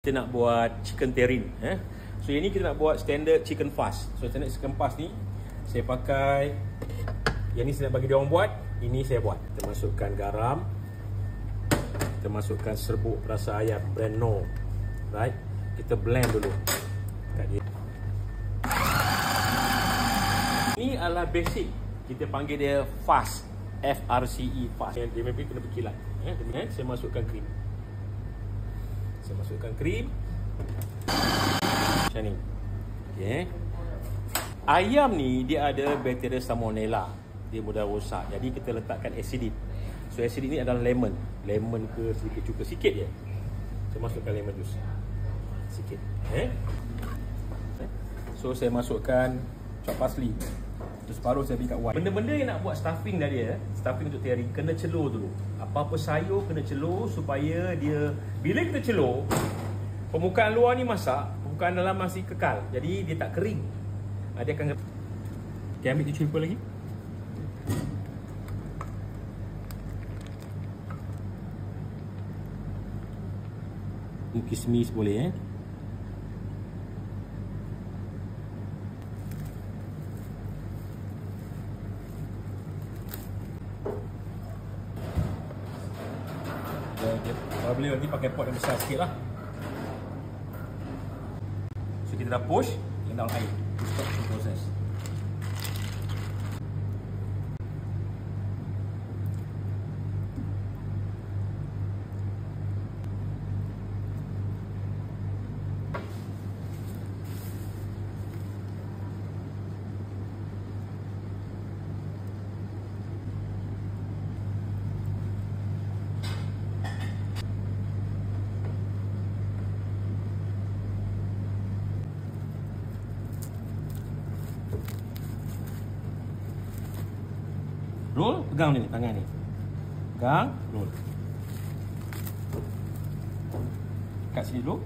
Kita nak buat chicken terrine. So yang ni kita nak buat standard chicken fast. So standard chicken fast ni saya pakai, yang ni saya nak bagi dia orang buat, ini saya buat. Kita masukkan garam, kita masukkan serbuk perasa ayam brand No, right? Kita blend dulu kat dia. Ini adalah basic, kita panggil dia fast, FRCE fast. Dia memang kena berkilat. Saya masukkan krim. Saya masukkan krim macam ni. Okay. Ayam ni dia ada bakteria salmonella, dia mudah rosak. Jadi kita letakkan acidic. So acidic ni adalah lemon. Lemon ke sedikit cuka, sikit je. Saya masukkan lemon juice sikit. So saya masukkan chopped parsley. Terus separuh saya beri kat white. Benda-benda yang nak buat stuffing dah dia, stuffing untuk terrine, kena celur dulu. Apa-apa sayur kena celur supaya dia, bila kita celur, permukaan luar ni masak, permukaan dalam masih kekal. Jadi dia tak kering. Dia akan... Okay, ambil tu cuba lagi. Kismis boleh Kalau boleh nanti pakai pot yang besar sikit lah. So kita dah push yang dalam air. Stop the process. Roll, pegang ni tangan ni. Pegang, roll. Kat sini dulu.